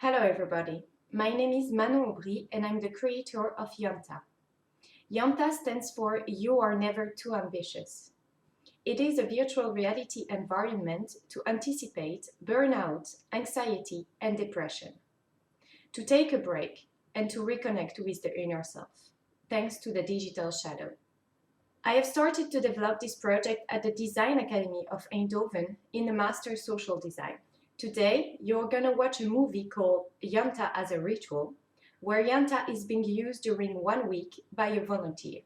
Hello everybody, my name is Manon Aubry and I'm the creator of YANTA. YANTA stands for You Are Never Too Ambitious. It is a virtual reality environment to anticipate burnout, anxiety and depression, to take a break and to reconnect with the inner self, thanks to the digital shadow. I have started to develop this project at the Design Academy of Eindhoven in the Master Social Design. Today, you're gonna watch a movie called Yanta as a Ritual, where Yanta is being used during 1 week by a volunteer.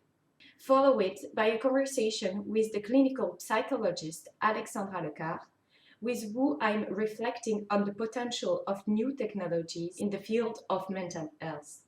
Follow it by a conversation with the clinical psychologist Alexandra Lecard, with whom I'm reflecting on the potential of new technologies in the field of mental health.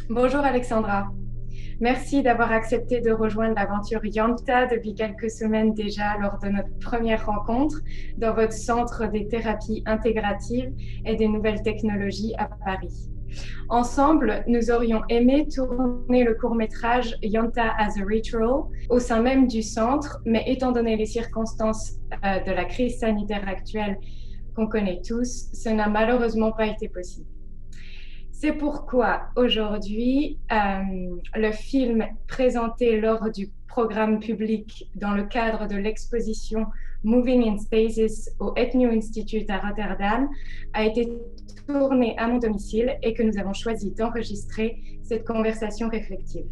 Bonjour Alexandra. Merci d'avoir accepté de rejoindre l'aventure Yanta depuis quelques semaines déjà lors de notre première rencontre dans votre centre des thérapies intégratives et des nouvelles technologies à Paris. Ensemble, nous aurions aimé tourner le court-métrage Yanta as a Ritual au sein même du centre, mais étant donné les circonstances de la crise sanitaire actuelle qu'on connaît tous, ce n'a malheureusement pas été possible. C'est pourquoi aujourd'hui, le film présenté lors du programme public dans le cadre de l'exposition Moving in Spaces au Het Nieuw Institute à Rotterdam a été tourné à mon domicile et que nous avons choisi d'enregistrer cette conversation réflexive.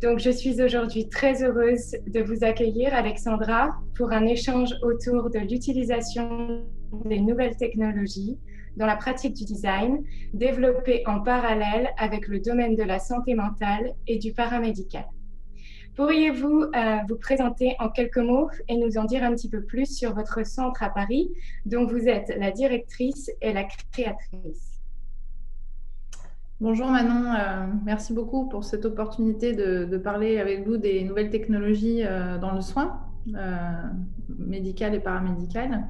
Donc, je suis aujourd'hui très heureuse de vous accueillir, Alexandra, pour un échange autour de l'utilisation des nouvelles technologies dans la pratique du design, développée en parallèle avec le domaine de la santé mentale et du paramédical. Pourriez-vous vous présenter en quelques mots et nous en dire un petit peu plus sur votre centre à Paris, dont vous êtes la directrice et la créatrice? Bonjour Manon, merci beaucoup pour cette opportunité de parler avec vous des nouvelles technologies dans le soin médical et paramédical.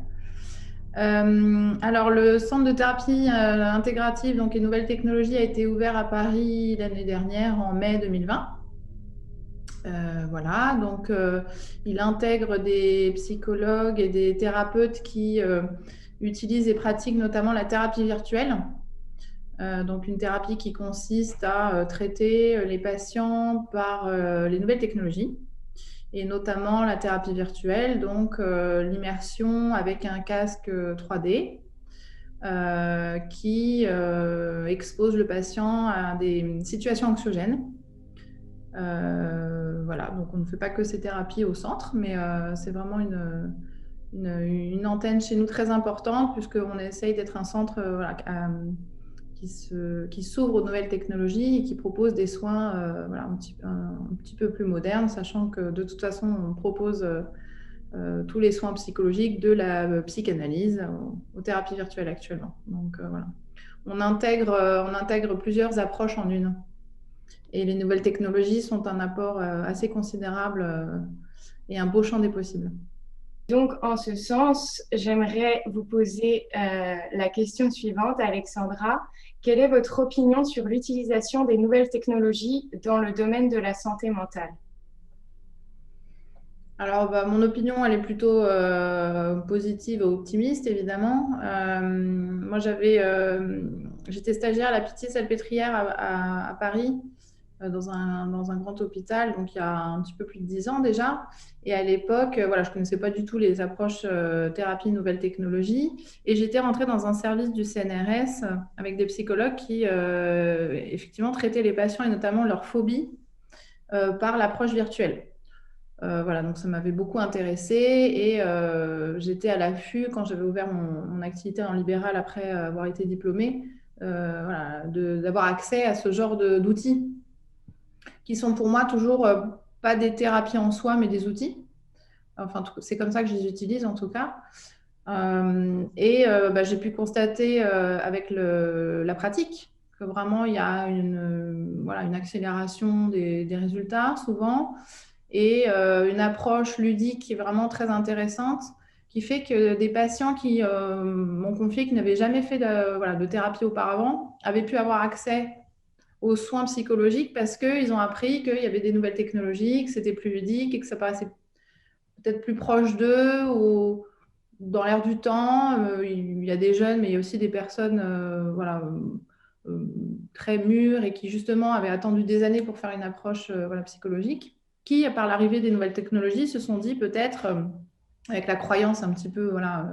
Alors le centre de thérapie intégrative donc, et nouvelles technologies a été ouvert à Paris l'année dernière en mai 2020. Voilà, donc il intègre des psychologues et des thérapeutes qui utilisent et pratiquent notamment la thérapie virtuelle. Donc une thérapie qui consiste à traiter les patients par les nouvelles technologies et notamment la thérapie virtuelle, donc l'immersion avec un casque 3D qui expose le patient à des situations anxiogènes. Voilà, donc on ne fait pas que ces thérapies au centre, mais c'est vraiment une antenne chez nous très importante puisqu'on essaye d'être un centre voilà, qui s'ouvre aux nouvelles technologies et qui propose des soins voilà, un petit peu plus modernes, sachant que de toute façon, on propose tous les soins psychologiques, de la psychanalyse aux thérapies virtuelles actuellement. Donc voilà, on intègre plusieurs approches en une. Et les nouvelles technologies sont un apport assez considérable et un beau champ des possibles. Donc, en ce sens, j'aimerais vous poser la question suivante, Alexandra. Quelle est votre opinion sur l'utilisation des nouvelles technologies dans le domaine de la santé mentale? Alors, mon opinion, elle est plutôt positive et optimiste, évidemment. Moi, j'étais stagiaire à la Pitié-Salpêtrière à Paris, dans un grand hôpital, donc il y a un petit peu plus de 10 ans déjà. Et à l'époque, voilà, je ne connaissais pas du tout les approches thérapie, nouvelles technologies. Et j'étais rentrée dans un service du CNRS avec des psychologues qui, effectivement, traitaient les patients et notamment leurs phobies par l'approche virtuelle. Voilà, donc ça m'avait beaucoup intéressée et j'étais à l'affût quand j'avais ouvert mon activité en libéral après avoir été diplômée, voilà, d'avoir accès à ce genre d'outils qui sont pour moi toujours pas des thérapies en soi, mais des outils. Enfin, c'est comme ça que je les utilise en tout cas. J'ai pu constater avec la pratique que vraiment il y a voilà, une accélération des résultats souvent et une approche ludique qui est vraiment très intéressante, qui fait que des patients qui m'ont confié qu'ils n'avaient jamais fait voilà, de thérapie auparavant avaient pu avoir accès aux soins psychologiques parce qu'ils ont appris qu'il y avait des nouvelles technologies, que c'était plus ludique et que ça paraissait peut-être plus proche d'eux ou dans l'air du temps. Il y a des jeunes, mais il y a aussi des personnes voilà, très mûres et qui justement avaient attendu des années pour faire une approche voilà, psychologique, qui, par l'arrivée des nouvelles technologies, se sont dit peut-être, avec la croyance un petit peu, voilà,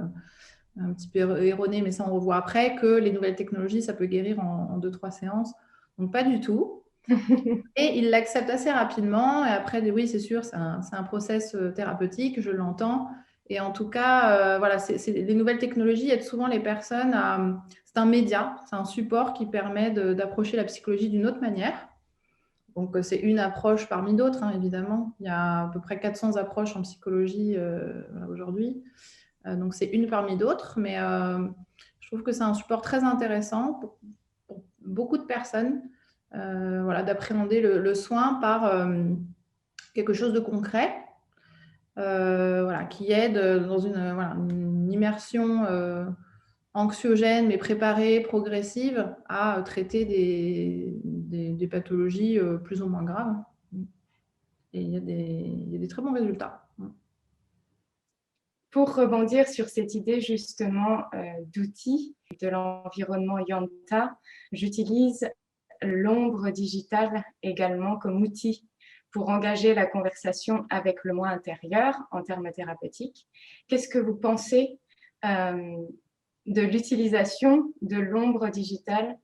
un petit peu erronée, mais ça on revoit après, que les nouvelles technologies, ça peut guérir en 2-3 séances. Donc pas du tout. Et ils l'acceptent assez rapidement. Et après, oui, c'est sûr, c'est un process thérapeutique, je l'entends. Et en tout cas, voilà, les nouvelles technologies aident souvent les personnes à. C'est un média, c'est un support qui permet d'approcher la psychologie d'une autre manière. Donc, c'est une approche parmi d'autres, hein, évidemment. Il y a à peu près 400 approches en psychologie aujourd'hui. Donc, c'est une parmi d'autres. Mais je trouve que c'est un support très intéressant pour beaucoup de personnes voilà, d'appréhender le soin par quelque chose de concret, voilà, qui aide dans voilà, une immersion anxiogène, mais préparée, progressive, à traiter des pathologies plus ou moins graves. Et il y a des très bons résultats. Pour rebondir sur cette idée justement d'outils de l'environnement Yanta, j'utilise l'ombre digitale également comme outil pour engager la conversation avec le moi intérieur en termes thérapeutiques. Qu'est-ce que vous pensez de l'utilisation de l'ombre digitale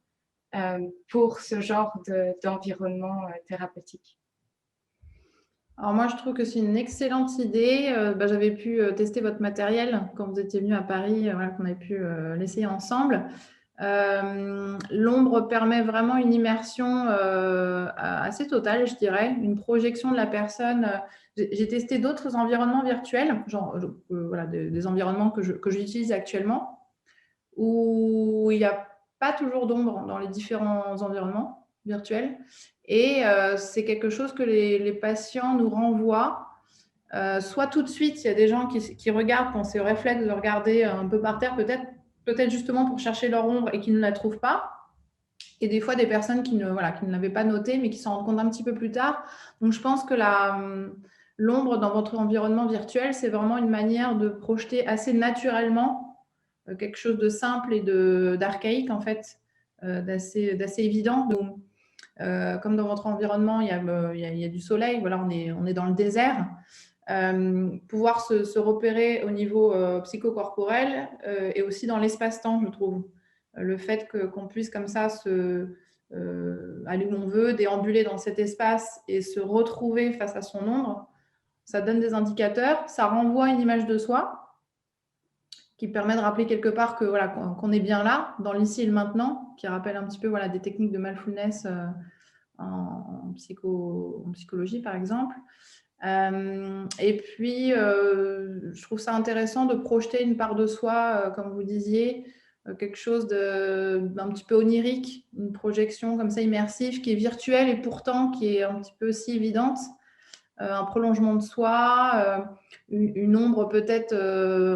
pour ce genre d'environnement thérapeutique? Alors moi, je trouve que c'est une excellente idée. J'avais pu tester votre matériel quand vous étiez venu à Paris, voilà, qu'on avait pu l'essayer ensemble. L'ombre permet vraiment une immersion assez totale, je dirais, une projection de la personne. J'ai testé d'autres environnements virtuels, genre voilà, des environnements que j'utilise actuellement, où il n'y a pas toujours d'ombre dans les différents environnements virtuels. Et c'est quelque chose que les patients nous renvoient. Soit tout de suite, il y a des gens qui regardent, quand c'est au réflexe de regarder un peu par terre, peut-être justement pour chercher leur ombre et qui ne la trouvent pas. Et des fois, des personnes qui ne l'avaient pas noté, mais qui s'en rendent compte un petit peu plus tard. Donc, je pense que l'ombre dans votre environnement virtuel, c'est vraiment une manière de projeter assez naturellement quelque chose de simple et d'archaïque, en fait, d'assez évident. Donc, comme dans votre environnement, il y a du soleil, voilà, on est dans le désert. Pouvoir se repérer au niveau psychocorporel et aussi dans l'espace-temps, je trouve. Le fait qu'on puisse comme ça aller où on veut, déambuler dans cet espace et se retrouver face à son ombre, ça donne des indicateurs, ça renvoie une image de soi qui permet de rappeler quelque part que, voilà, qu'on est bien là, dans l'ici et le maintenant, qui rappelle un petit peu, voilà, des techniques de mindfulness en psychologie, par exemple. Et puis, je trouve ça intéressant de projeter une part de soi, comme vous disiez, quelque chose d'un petit peu onirique, une projection comme ça immersive qui est virtuelle et pourtant qui est un petit peu aussi évidente. Un prolongement de soi, une ombre peut-être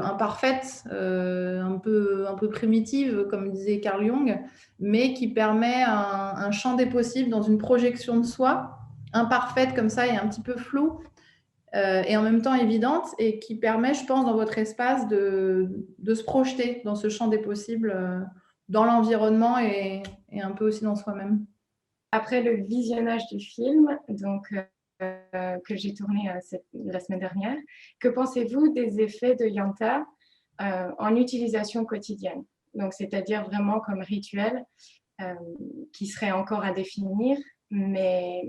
imparfaite, un peu primitive, comme disait Carl Jung, mais qui permet un champ des possibles dans une projection de soi, imparfaite comme ça et un petit peu floue, et en même temps évidente, et qui permet, je pense, dans votre espace de se projeter dans ce champ des possibles, dans l'environnement et un peu aussi dans soi-même. Après le visionnage du film, donc que j'ai tourné la semaine dernière, que pensez-vous des effets de Yanta en utilisation quotidienne? Donc, c'est-à-dire vraiment comme rituel qui serait encore à définir, mais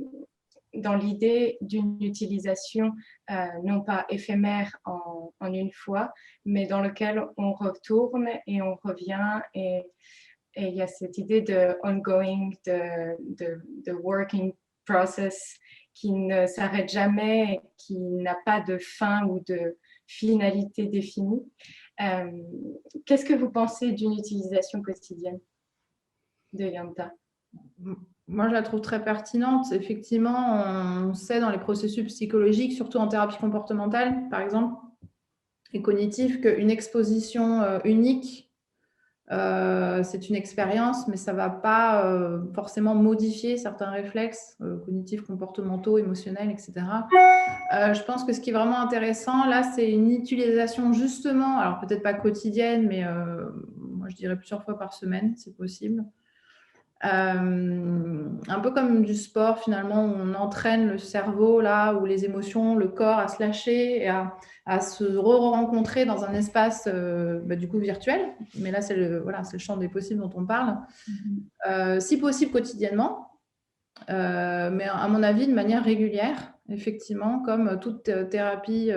dans l'idée d'une utilisation non pas éphémère en une fois, mais dans lequel on retourne et on revient et il y a cette idée de ongoing, de working process qui ne s'arrête jamais, qui n'a pas de fin ou de finalité définie. Qu'est-ce que vous pensez d'une utilisation quotidienne de Yanta? Moi, je la trouve très pertinente. Effectivement, on sait dans les processus psychologiques, surtout en thérapie comportementale, par exemple, et cognitive, qu'une exposition unique, c'est une expérience, mais ça ne va pas forcément modifier certains réflexes cognitifs, comportementaux, émotionnels, etc. Je pense que ce qui est vraiment intéressant, là, c'est une utilisation justement, alors peut-être pas quotidienne, mais moi, je dirais plusieurs fois par semaine, c'est possible. Un peu comme du sport, finalement, où on entraîne le cerveau, là, ou les émotions, le corps à se lâcher et à se rencontrer dans un espace du coup virtuel. Mais là, c'est le champ des possibles dont on parle. Si possible quotidiennement, mais à mon avis, de manière régulière, effectivement, comme toute thérapie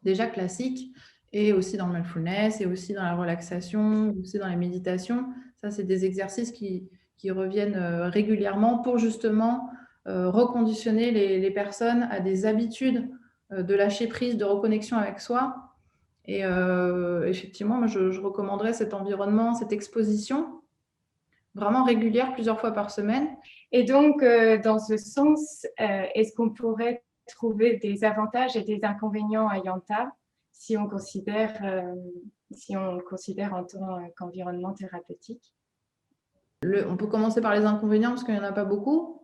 déjà classique, et aussi dans le mindfulness, et aussi dans la relaxation, aussi dans la méditation. Ça, c'est des exercices qui reviennent régulièrement pour justement reconditionner les personnes à des habitudes de lâcher prise, de reconnexion avec soi. Et effectivement, moi, je recommanderais cet environnement, cette exposition vraiment régulière, plusieurs fois par semaine. Et donc, dans ce sens, est-ce qu'on pourrait trouver des avantages et des inconvénients à Yanta si on considère, le considère en tant qu'environnement thérapeutique? On peut commencer par les inconvénients parce qu'il n'y en a pas beaucoup.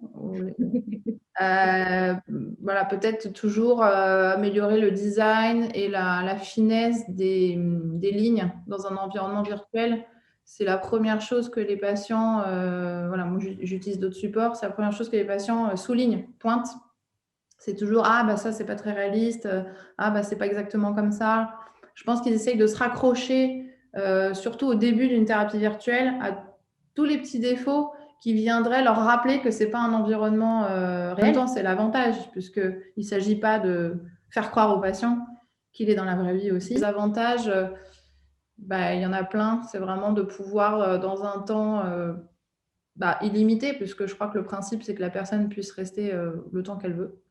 Euh, voilà, peut-être toujours améliorer le design et la finesse des lignes dans un environnement virtuel. C'est la première chose que les patients, voilà, moi j'utilise d'autres supports, c'est la première chose que les patients soulignent, pointent. C'est toujours ah bah ça c'est pas très réaliste, ah bah c'est pas exactement comme ça. Je pense qu'ils essayent de se raccrocher, surtout au début d'une thérapie virtuelle, à tous les petits défauts qui viendraient leur rappeler que c'est pas un environnement réel. En même temps, c'est l'avantage puisqu'il ne s'agit pas de faire croire au patient qu'il est dans la vraie vie aussi. Les avantages, bah, il y en a plein. C'est vraiment de pouvoir dans un temps illimité, puisque je crois que le principe c'est que la personne puisse rester le temps qu'elle veut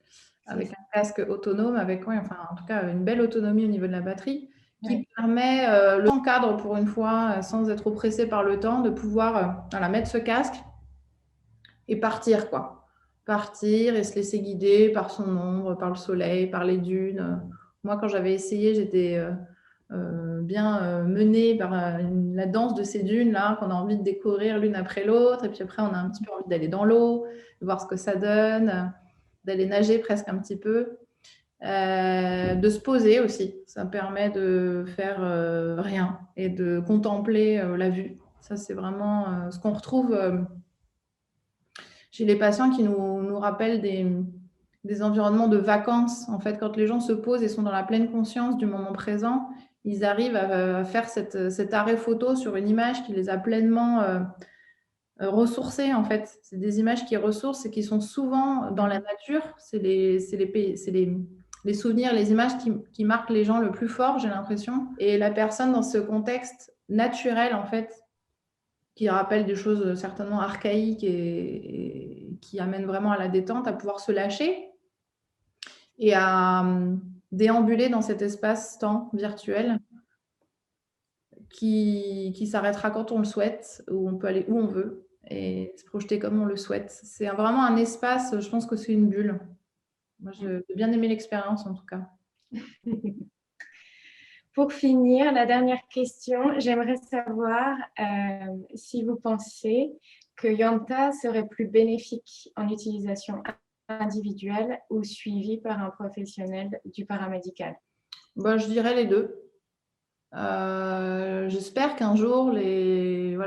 avec un casque autonome, avec en tout cas une belle autonomie au niveau de la batterie, qui permet le temps cadre pour une fois, sans être oppressé par le temps, de pouvoir mettre ce casque et partir, quoi. Partir et se laisser guider par son ombre, par le soleil, par les dunes. Moi, quand j'avais essayé, j'étais bien menée par la danse de ces dunes-là, qu'on a envie de découvrir l'une après l'autre. Et puis après, on a un petit peu envie d'aller dans l'eau, de voir ce que ça donne, d'aller nager presque un petit peu. De se poser aussi, ça permet de faire rien et de contempler la vue. Ça, c'est vraiment ce qu'on retrouve chez les patients qui nous rappellent des environnements de vacances. En fait, quand les gens se posent et sont dans la pleine conscience du moment présent, ils arrivent à faire cet arrêt photo sur une image qui les a pleinement ressourcés. En fait, c'est des images qui ressourcent et qui sont souvent dans la nature. C'est les souvenirs, les images qui marquent les gens le plus fort, j'ai l'impression. Et la personne dans ce contexte naturel, en fait, qui rappelle des choses certainement archaïques et qui amènent vraiment à la détente, à pouvoir se lâcher et à déambuler dans cet espace-temps virtuel qui s'arrêtera quand on le souhaite, où on peut aller où on veut et se projeter comme on le souhaite. C'est vraiment un espace, je pense que c'est une bulle. Moi, j'ai bien aimé l'expérience en tout cas. Pour finir, la dernière question, j'aimerais savoir si vous pensez que Yanta serait plus bénéfique en utilisation individuelle ou suivie par un professionnel du paramédical. Je dirais les deux. J'espère qu'un jour, les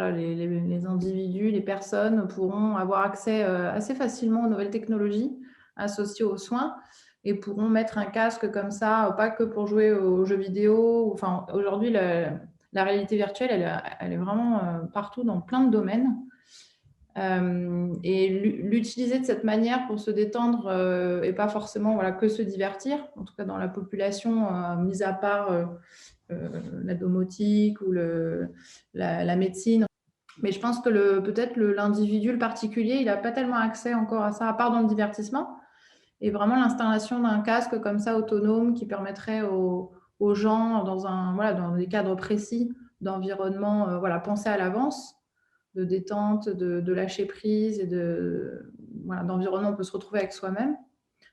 individus, les personnes pourront avoir accès assez facilement aux nouvelles technologies associées aux soins et pourront mettre un casque comme ça, pas que pour jouer aux jeux vidéo. Enfin, aujourd'hui, la réalité virtuelle, elle est vraiment partout dans plein de domaines. Et l'utiliser de cette manière pour se détendre et pas forcément que se divertir, en tout cas dans la population, mis à part la domotique ou la médecine. Mais je pense que peut-être l'individu, le particulier, il n'a pas tellement accès encore à ça, à part dans le divertissement. Et vraiment l'installation d'un casque comme ça autonome qui permettrait aux gens dans des cadres précis d'environnement, penser à l'avance, de détente, de lâcher prise et d'environnement où on peut se retrouver avec soi-même.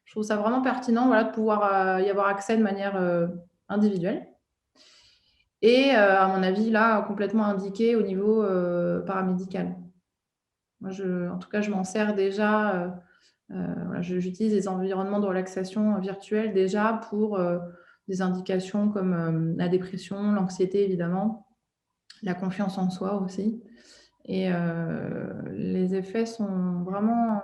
Je trouve ça vraiment pertinent de pouvoir y avoir accès de manière individuelle. Et à mon avis, là, complètement indiqué au niveau paramédical. Moi, en tout cas, je m'en sers déjà. J'utilise des environnements de relaxation virtuelle déjà pour des indications comme la dépression, l'anxiété, évidemment, la confiance en soi aussi. Et les effets sont vraiment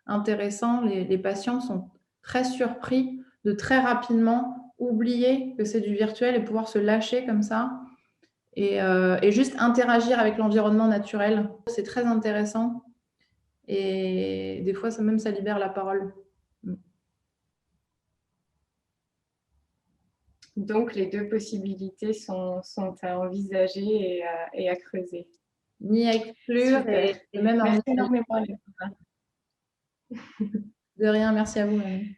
intéressants. Les patients sont très surpris de très rapidement oublier que c'est du virtuel et pouvoir se lâcher comme ça et juste interagir avec l'environnement naturel. C'est très intéressant et des fois, ça libère la parole. Donc, les deux possibilités sont à envisager et à creuser. Ni à exclure et même Merci énormément. De rien, merci à vous, Marie.